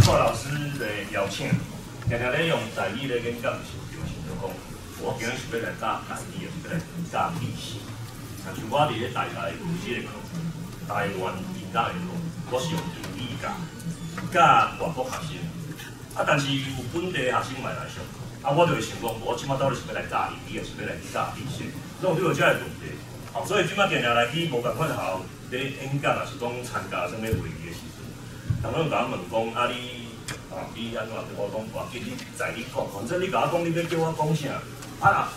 蔡老师的邀请，常常咧用台语咧演讲的时候，就是讲，我今日是要来教台语，是要来教历史。像我伫咧台大有即个课，台湾演讲的课，我是用英语教，教外国学生。但是有本地学生嘛来上课，我就会想讲，我即摆到底是要来教英语，还是要来教历史？所以就有这个问题。所以即摆常常来去无共款学校咧演讲，也是讲参加什么会议的时阵。人拢甲我问讲，你安怎？我讲我记你在你讲，反正你甲我讲，你要叫我讲啥？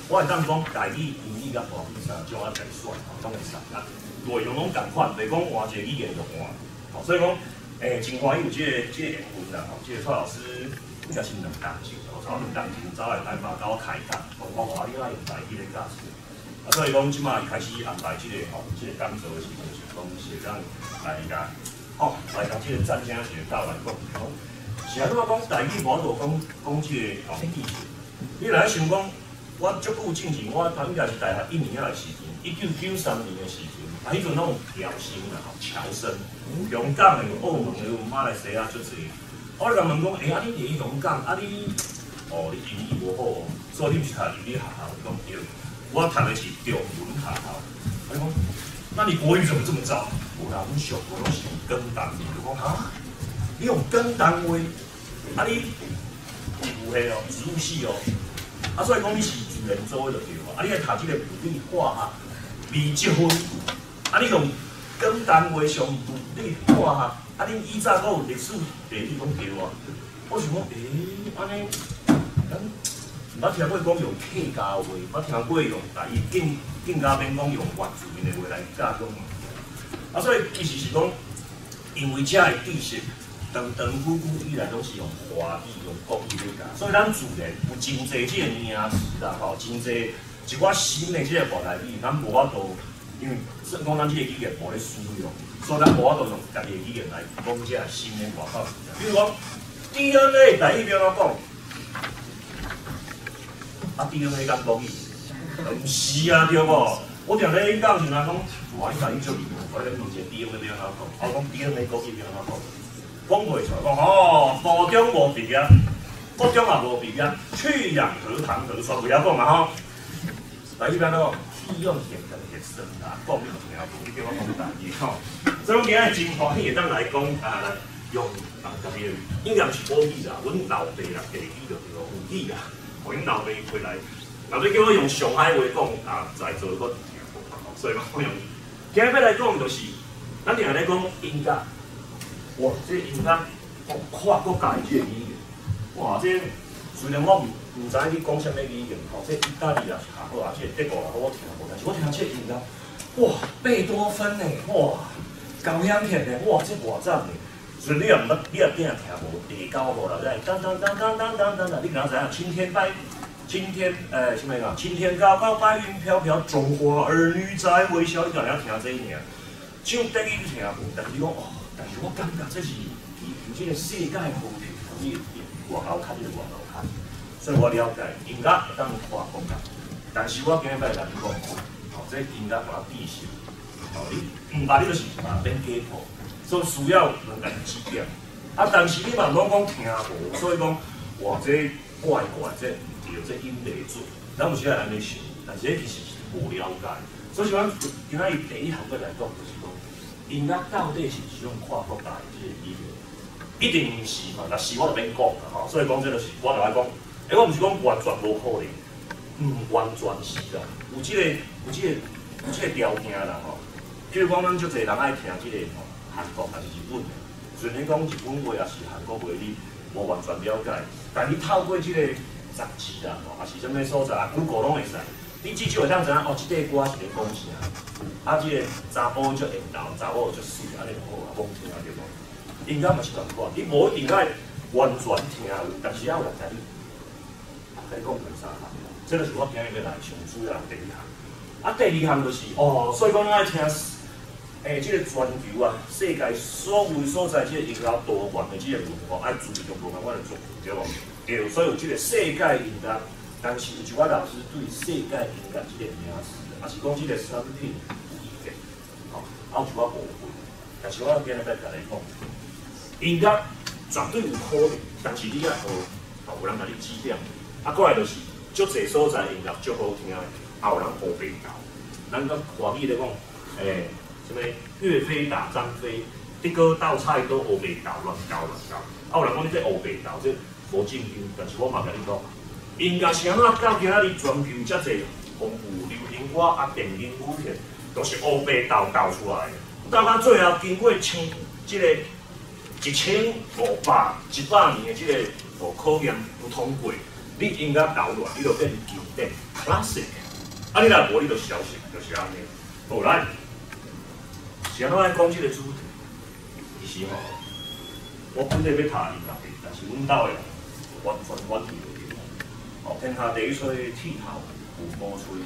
我会当讲台语、英语甲华语啥，叫我来选，拢会使。内容拢共款，袂讲换一个语言就换。所以讲，真欢喜有这个缘分啦。这个蔡老师应该是2当前，2当前走来台北甲我开讲，我话你爱用台语咧教书。所以讲，即摆开始安排这个讲座的时阵，是讲是让来甲。来讲即个专家学教来讲，是啊，你话讲台语，我就讲即个历史。你来想讲，我足久之前，我应该是大学1年的时阵，1993年的时阵，迄阵拢有侨生啦，侨生，香港的有澳门的有马来西亚足侪。我咧甲问讲，你伫香港，你英语无好，所以你毋是读英语学校？讲对，我读的是中文学校。我讲，那你国语怎么这么糟？我啦，阮上课拢是用简单字，就讲你用简单话，你有迄植物系所以讲你是自然组的就对你来读这个物理化学微积分，你用简单话上物理化学，恁以前阁有历史地理拢对我想讲，安尼，捌听过讲用客家话，捌听过用台语更加免讲用原住民的话来教种。所以其实是讲，因为遮的知识，长久以来拢是用华语、用国语咧教，所以咱自然有真侪即个名词啦，真侪一寡新的即个外来语，咱无法度，因为讲咱即个语言无咧使用，所以咱无法度用家己的语言来讲即个新的外口。比如讲 DNA 台语要怎讲？DNA 敢国语？毋是啊，对无？我常咧讲是讲，哇，你台语足厉害，我咧问一个 DNA 要怎讲？我讲 DNA 国语要怎讲？讲袂出来，讲高中无毕业，高中也无毕业，去养荷塘荷酸，袂晓讲嘛吼。台语要怎讲？屁用田跟野生啦，讲你唔听无，你叫我讲台语吼。所以讲今日真欢喜，会当来讲来用家己的，应该是母语啦，阮老爸啦，地语就叫母语啦，互阮老爸回来。老爸叫我用上海话讲，在座个听无，所以讲我用。今日要来讲就是，咱定下咧讲音乐，哇，这音乐跨国家的这个语言，哇，这虽然我唔知你讲啥物语言，这意大利也是还好这德国也好，我听无，但是我听这音乐，哇，贝多芬的，哇，交响曲的，哇，这偌赞的。所以你也毋捌，你也定听无地高无啦，当当当当当当当，你敢知影？今天高高白云飘飘，中华儿女在微笑。你敢了听这一名？唱德语听无，但是你讲但是我感觉这是有这个世界风评，你外口看，你外口看，所以我了解音乐会当跨国家，但是我今日要来甲你讲，这音乐我必须，你毋捌你就是免假谱。所以需要两个指点，但是你嘛拢讲听无，所以讲哇，这怪这对这音袂准，咱有时来安尼想，但是其实是无了解。所以像今仔日第一项要来讲，就是讲音乐到底是一种跨国家的这个语言，一定毋是嘛？若是我就免讲啦吼。所以讲这就是我就来讲，我毋是讲完全无可能，完全是啦，有这个条件啦吼。譬如讲，咱足侪人爱听这个吼。韩国还是日本，虽然讲日本话也是韩国话，你无完全了解，但你透过这个杂志啊，还是什么所在，Google 拢会使。你至少会当知影这个歌是咧讲啥，这个查甫足缘投，查某足水，安尼就好啊，讲听对无？音乐嘛是同款，你无一定爱完全听有，但是要有甲你讲两三项，这个是我今日要来上主要第一项。第二项就是，所以讲咱爱听。这个全球啊，世界所有所在，这个音乐多元的这个文化，爱注重文化，我来做，对无？对，所以有这个世界音乐，但是有一寡老师对世界音乐这个名词，也是讲这个产品有意见，有一寡误会。但是我今日要甲你讲，音乐绝对有可能，但是你要学，有人甲你指点。啊，过来就是足侪所在音乐足好听的，也有人学袂到。咱讲华语咧讲，什么岳飞打张飞，这个道菜都学袂到，乱搞。啊，有人讲你这学袂到，这无正经。但是我嘛甲你讲，音乐是安怎到今仔日全球遮侪丰富流行歌啊、电影舞片，都是学袂到教出来的。到到最后经过即个1500、100年的即个考验不通过，你音乐导落，你就变经典 classic。啊，你若无，你就消息，就是安尼。好，咱是安怎来讲即个主题？其实吼，我本来要读音乐的，但是阮兜的完全阮去袂着。哦，天下第一吹，剃头父母吹。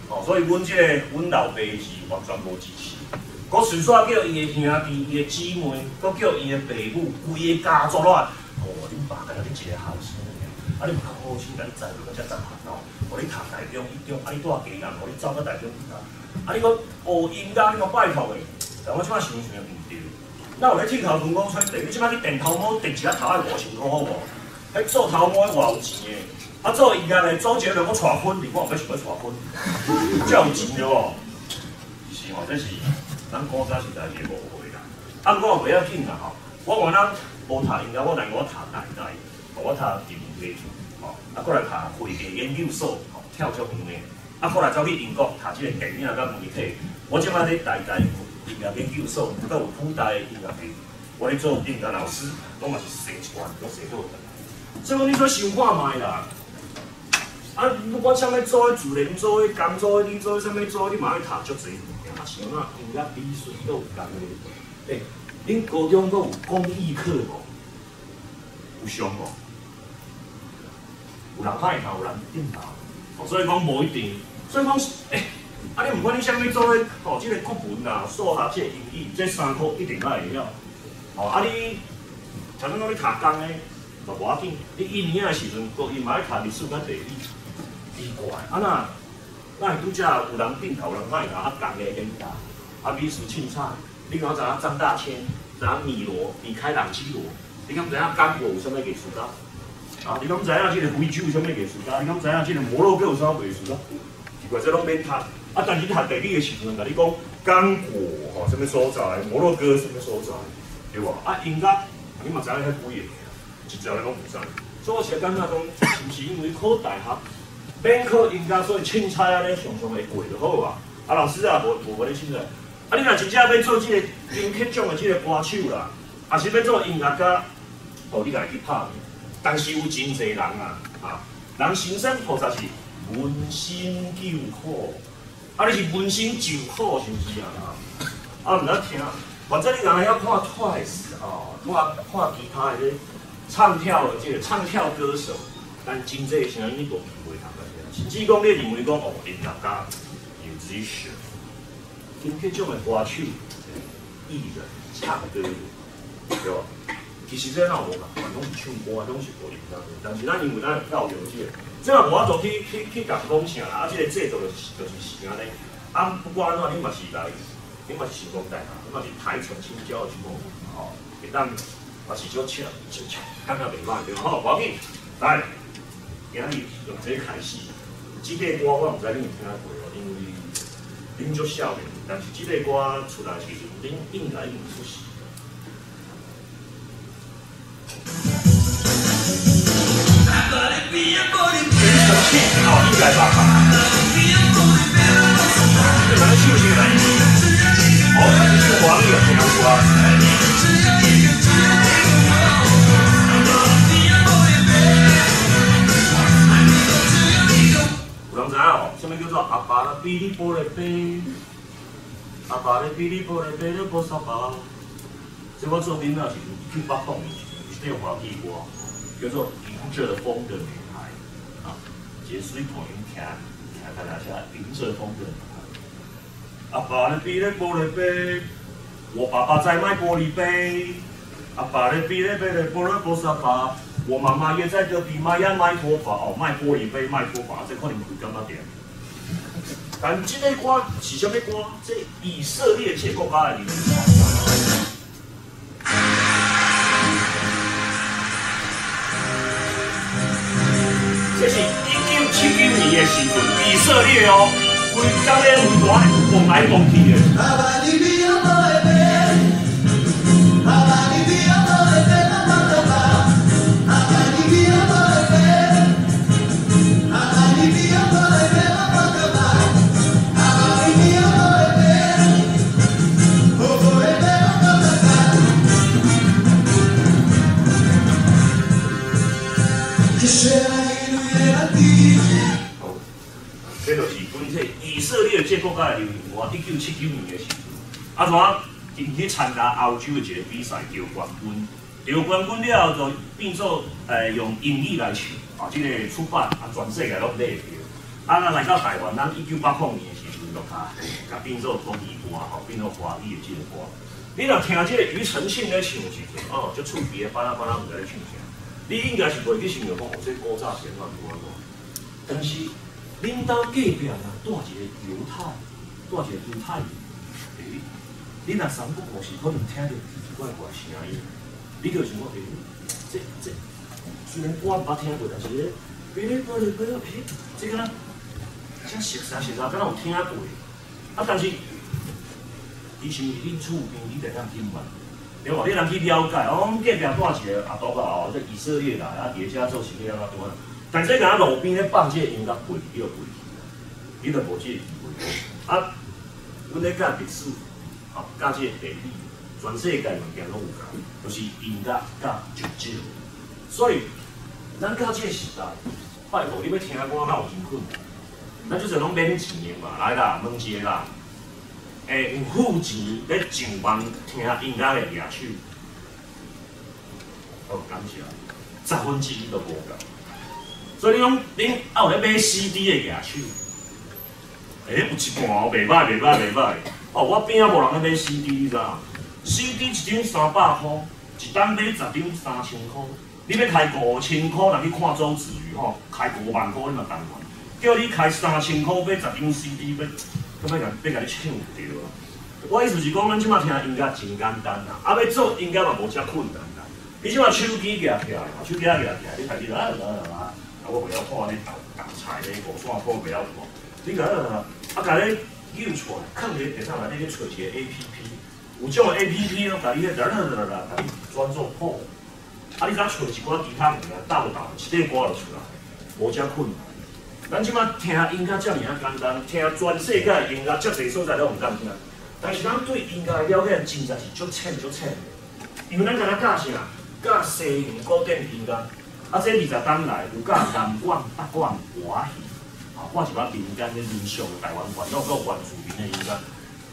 哦，所以阮老爸是完全无支持。佮顺续叫伊的兄弟、伊的姊妹，佮叫伊的爸母，规个家族啦。哦，恁爸甲你一个后生尔，啊，你较好心甲你栽培到遮杂烦恼，互你读台中、一中，啊，你住基隆，互你走到台中去啊，啊，你佮学音乐，你佮拜托的，但我即摆想想毋对。咱有咧剃头分讲出地，你即摆去电头毛，电一下头要5000块好无？迄做头毛偌有钱的，啊，做音乐的做一个人，我带婚礼，我后尾想要带婚礼，遮有钱对无？是吼，这是。咱古早时代是无会啦，啊，不过袂要紧啦吼。我原来无读音乐，我读台大，我读人文科，吼，啊，过来读会计研究所，吼，跳足远的，啊，后来走去英国读即个电影甲媒体。我即摆咧台大音乐研究所，佮有附带音乐系，我咧做音乐老师，我嘛是社传，我社好的。所以讲你说想看卖啦，啊，不管啥物做，自然做，工做，你做啥物做，你嘛要读足侪。啊，像那音乐美术都有共诶。恁高中都有公益课无？有上无？有人歹头，有人顶头，所以讲无一定。所以讲，啊，你毋管你啥物做咧，即个国文啊、数学、即个英语，这3科一定爱会晓。啊，你像咱讲你读工诶，就无要紧。你1年的时阵，国语嘛爱读历史甲地理，奇怪，啊那拄则有人顶头，有人歹头，啊，共个演达，啊，美术凊彩，你敢知影张大千，知影米开朗基罗，你敢知影刚果有啥物艺术家？啊，你敢知影即个非洲有啥物艺术家？你敢知影即个摩洛哥有啥物艺术家？奇怪，这拢免读。啊，但是你读地理的时阵，甲你讲刚果吼，什么所在？摩洛哥什么所在？对无？啊，音乐，你嘛知影遐几个，一条拢唔知。所以我是感觉讲，是毋是因为考大学？免考音乐，所以凊彩安尼常常会过就好啊。啊，老师啊，无咧凊彩。啊，你若真正要做即个金曲奖的即个歌手啦，也是要做音乐家，你家去拍。但是有真侪人啊，人生生菩萨是问心救苦，啊，你是问心救苦是毋是啊？啊，毋知听，或者你若要看 Twice 看其他的唱跳的即个唱跳歌手，但真侪声音你都袂读。甚至讲，你认为讲音乐家、musician， 金曲奖的歌手、艺人、唱歌，对吧？其实这哪有无共款，拢是唱歌，拢是做音乐。但是咱因为咱教育这无法度去甲讲啥啦。啊，这个制度就是安尼。啊，不管安怎，你嘛是来，你嘛是成功大学，你嘛是台城青椒的一部分，吼，会当嘛是少笑，感觉袂歹，对吼，无要紧，来，今日用这开始。这个歌我毋知恁有听过哦，因为恁足少年，但是这个歌出来时阵，恁应该已经出世。生气哦，应该吧？这蛮秀气的，哦，这个黄历有听过。有人知影哦，什么叫做阿爸的比你波来飞？阿爸的比你波来飞了多少把？这我做囡仔时阵去北方一首华语歌，叫做《迎着风的女孩》啊，一个水婆音听大家下迎着风的女孩。阿爸的比你波来飞，我爸爸在卖玻璃杯。阿爸的比你波来多少把？我妈妈也在隔壁卖卖拖把哦，卖玻璃杯、卖拖把，这可能会感觉点。但这个歌是啥物歌？这以色列这个国家的名字。色列哦，规张咧有大蹦来蹦去的。这就是本体以色列这国家的流行歌，1979年的时阵，怎因去参加欧洲的一个比赛，得冠军。得冠军了后，就变做用英语来唱，这个出版全世界拢买得到。咱来到台湾，咱1980年的时阵就甲变做国语歌，变做华语的这个歌。你若听这个庾澄庆咧唱的时阵，就厝边的班仔毋知咧唱啥。你应该是袂去想着讲，这古早时阵有安怎？但是恁兜隔壁若住一个犹太，住一个犹太人，你若三不五时可能听到奇奇怪怪声音，你就想讲，这虽然我捌听过，但是咧，这个真熟悉，敢若有听过。但是伊是恁厝边，你得当听嘛。对无？你人去了解，阮隔壁住一个阿伯啊，这以色列来，伫遮做事业啊多。但是敢路边咧放这个音乐背，你就背去，你就无这个机会。阮咧教历史，教这个地理，全世界物件拢有共，就是音乐甲酒酒。所以，咱到这个时代，拜托你要听歌，哪有真困难？咱就是拢免钱的嘛，来啦，问一个啦。有付钱咧上网听音乐的乐手，感谢1/10都无够。所以你讲，恁有咧买 CD 的乐手，有一半哦，袂歹。我边仔无人咧买 CD， 你知影？CD 一张300块，一单买10张3000块。你要开5000块，若去看周子瑜开5万块你嘛当然。叫你开3000块买10张 CD， 要甲你抢着啊！我意思是讲，咱即马听音乐真简单啦，要做音乐嘛无遮困难啦。你即马手机举起来，手机举起来，你开始我袂晓看咧豆菜咧5线谱袂晓看，你甲咧扭出来，放伫地上内底去找一个 APP， 有种 APP 咯，甲你甲你转做谱，你甲找一寡其他物件斗，一块歌就出来，无遮困难。咱即马听音乐遮尔简单，听全世界的音乐，遮侪所在都唔简单。但是咱对音乐的了解真正是足浅的，因为咱敢若教啥？教西洋古典音乐，这20档来有教南管、北管、华语，我是捌民间的民俗台湾传统，有原住民的音乐，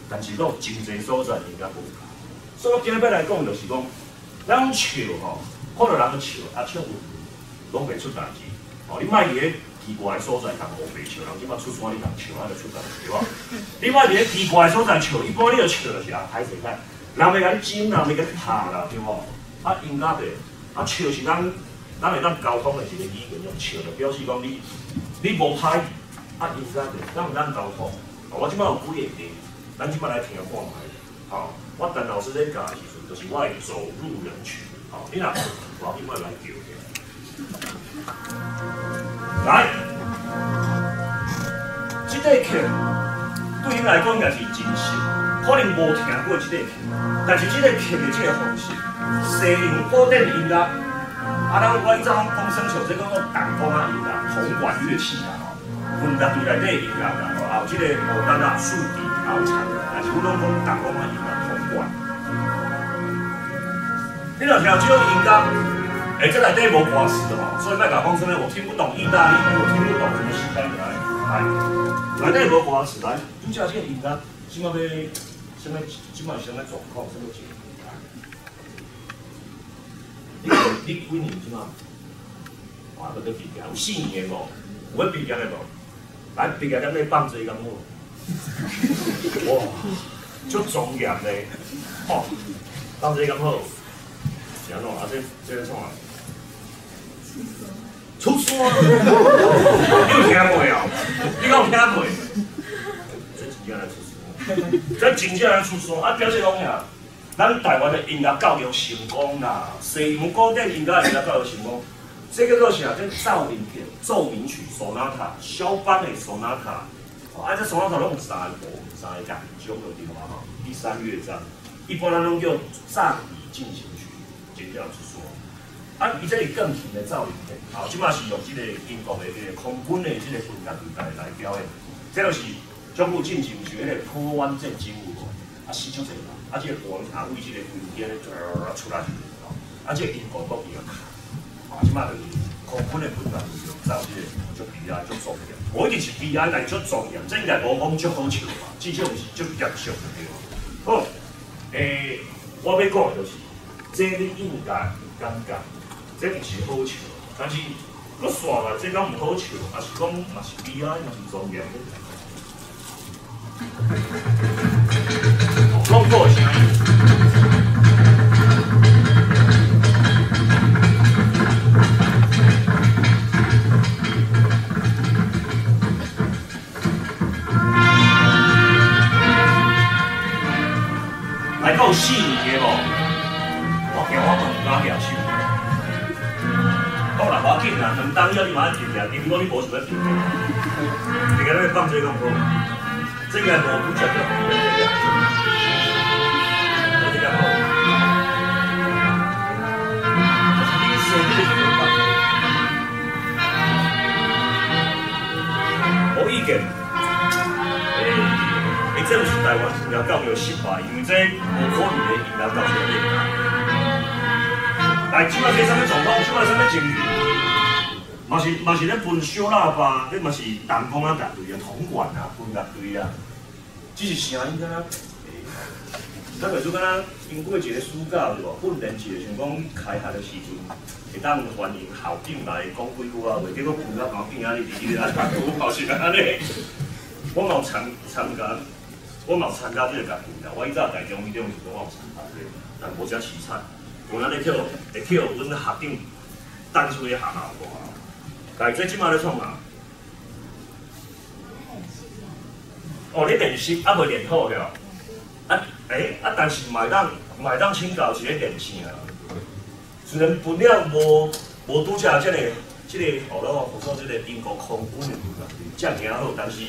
但是有真侪所在音乐无同。所以我今日要来讲就是讲，咱唱看到人去唱，唱拢袂出代志。你莫伫咧奇怪的所在同乌白笑，人即摆出山你同笑，就出代志对吧？你莫伫咧奇怪的所在笑，一般你就笑就是歹势歹，人袂甲你จิ้，人袂甲你拍啦，对无？音乐的笑是咱会当沟通的一个语言，用笑就表示讲你无歹意。音乐的咱有咱沟通。我即摆有几个题，咱即摆来听看卖。我陈老师咧教的时阵，就是我会走入人群。你若我即摆来叫嘅。来，这个曲对因来讲，应该是真熟，可能无听过这个曲，但是这个曲的这个方式，西洋古典音乐，我以前讲生像这讲弹弓啊音乐、铜管乐器啊，分搭对内底音乐啦，还有这个牡丹啊、竖笛、还有长，但是我拢讲弹弓啊音乐、铜管。你若听这种音乐。这内底无歌词所以莫甲讲什么我听不懂意大利语，我听不懂什么西班牙语，内底无歌词来，拄则这个音乐，即马要什么？即马是什么状况？什么情况？你几年即马？哇，要毕业有4年无？有要毕业的无？来毕业咱咧放这咁好，哇，足庄严嘞，放这咁好，是安怎？这个创啊？出山，你有听过啊？你敢有听过？这真正来出山，这真正来出山。表示讲呀，咱台湾的音乐教育成功啦，西洋古典音乐教育成功，这个叫啥？这奏鸣曲、奏鸣曲 sonata， 小班的 sonata。啊，这 sonata 拢有三个感种的地方吼。第三乐章，一般咱拢叫赞美进行曲，真正出说。啊，伊这是更甜的奏鸣曲，啊，即马是用这个英国的这个空军的这个军乐队来表演。这就是中部进行曲，迄个破湾战争有无？啊，死足济人，啊，这个黄下为这个军舰咧出来，啊，这个英国国旗啊，啊，即马就是空军的军乐队造这个足厉害、足重要。我一直是 BI 来足重要，这应该无讲足好笑嘛，至少是足严肃的对吧？好，我要讲的就是，这你应该感觉，这毋是好笑，但是我刷来这敢毋好笑，也是讲嘛是 BI 嘛是重要的。广播声音。来到4年无，我惊我唔敢举手。好啦，无要紧啦，两当要你马上定定，如果你无想要定定，你个咧放这个好，这个无不讲的，这个好，你手这个怎么办？无意见。这就是台湾音乐教育的失败，因为这无可能的音乐教育的练。来，即摆这啥物状况？即摆啥物情形？嘛是咧分小喇叭，迄嘛是东方啊乐队啊、铜管啊、分乐队啊，只是声音敢若，咱袂做敢若经过一个暑假对无？训练一个，像讲开学的时阵，会当欢迎校长来讲几句啊，袂结果分到旁边啊，你直直来讲，好是安尼。我嘛有参加。我冇参加这个乐队啦，我以前大中一中是我有参加这个，但无啥凄惨。我那咧会跳，阮校长等出去学校无啊。但是这即马咧创啥？哦，你练习还未练好了。但是卖当请教一个练声啊。虽然分了无拄则这个好了，或说这个英国空军的乐队遮尔好，但是。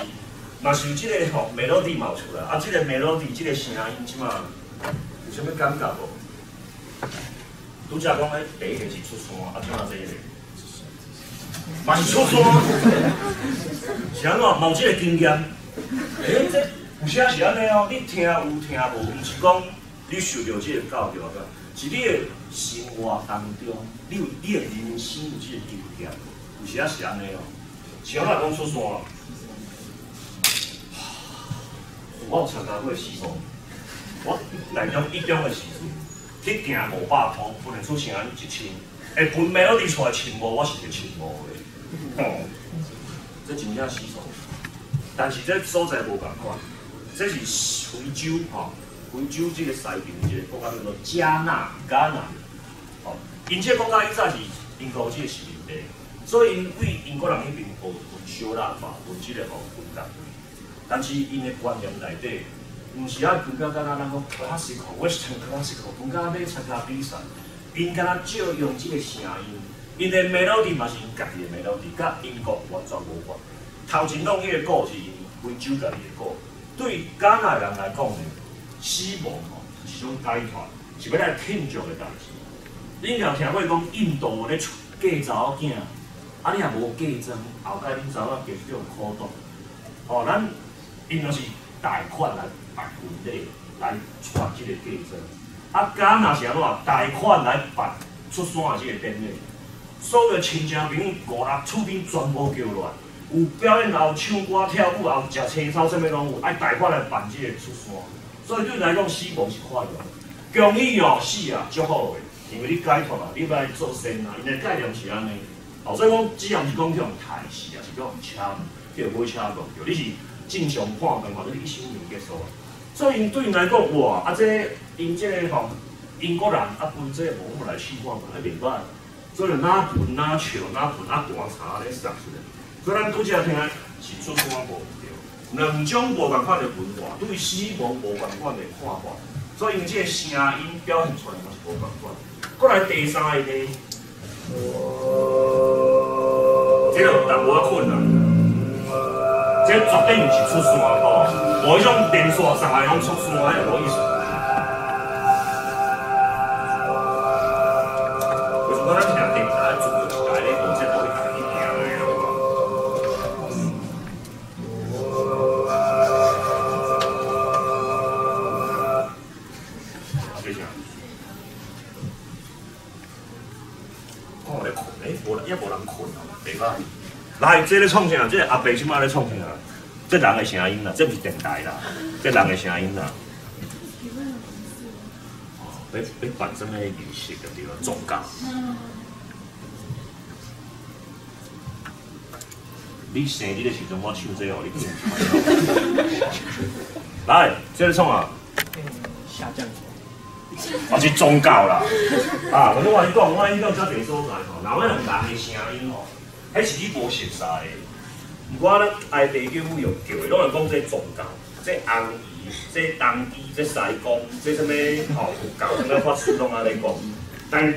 嘛是有即个吼 melody 冒出来，啊，即个 melody 即个声音即马有啥物感觉无？拄则讲迄第一个是出山，啊，即马这个嘛是出山，是安怎？嘛有即个经验。这有些是安尼哦，你听有听无，毋是讲你受到即个教育个，是你的生活当中，你的人生有即个经验，有些是安尼哦。像我来讲出山。我有参加过时光，我大中一中的时阵，去行500趟，分得出声音1000，会分 melody 出来1500，我是会1500的。哦，这真正时光。但是这所在无共款，这是非洲吼，非洲这个西边一个国家叫做加纳，哦，因这国家以前是英国这个殖民地，所以因为英国人迄边分小喇叭，分这个分乐队。但是因的观念内底，毋是啊分到敢若咱讲 classical， Western classical， 分到要参加比赛，因敢若借用即个声音，因的 melody 嘛是因家己的 melody， 甲英国完全无关。头前讲迄个歌是因非洲家己的歌，对加纳人来讲呢，死亡吼是一种解脱，是要来庆祝的代志。恁若听过讲印度咧出嫁查某囝，啊你也无嫁妆，后摆恁查某继续苦毒，哦咱。因就是贷款来办婚礼，来传这个嫁妆。啊，加纳是安怎？贷款来办出山的这个典礼，所有亲戚朋友5、6厝边全部叫来，有表演后唱歌跳舞后食青草，啥物拢有，爱贷款来办这个出山。所以对来讲，死亡是快乐。恭喜哦，死啊，足好的，因为你解脱啊，你来做善啊，因的概念是安尼。哦，所以讲，只要毋是讲向台死啊，是讲车，叫买车落着，你是。正常判断嘛，你一生就结束啊。所以对因来讲，哇，啊这因这个吼英国人啊分这个无来试看嘛，还袂歹。所以哪分哪笑哪分啊寒茶咧杀出来。所以咱拄则听是出山无对，两种无共款的文化，对死亡无共款的看法。所以因这个声音表现出来嘛是无共款。过来第三个呢，这个淡薄仔困难。这绝对毋是出山哦，无迄种连续3个拢出山，迄就无意思。为什么咱听电台做就台咧做这无去台去听咧？谢谢。我咧困，也无人困哦，袂歹。来，这咧创啥？这阿伯即摆咧创啥？这人的声音啦，这不是电台啦，这人的声音啦。要办什么仪式的对啦？宗教。你生日的时阵，我唱这个，你来，这咧创啊？下降。我是宗教啦。啊，我跟你讲，我迄个遮地所在吼，若我用人的声音吼。迄是你无熟悉的，毋过咱爱地叫母用叫的，拢会讲这宗教、这翁姨、这东姨、这西公、这什么吼教，什么法师拢安尼讲，但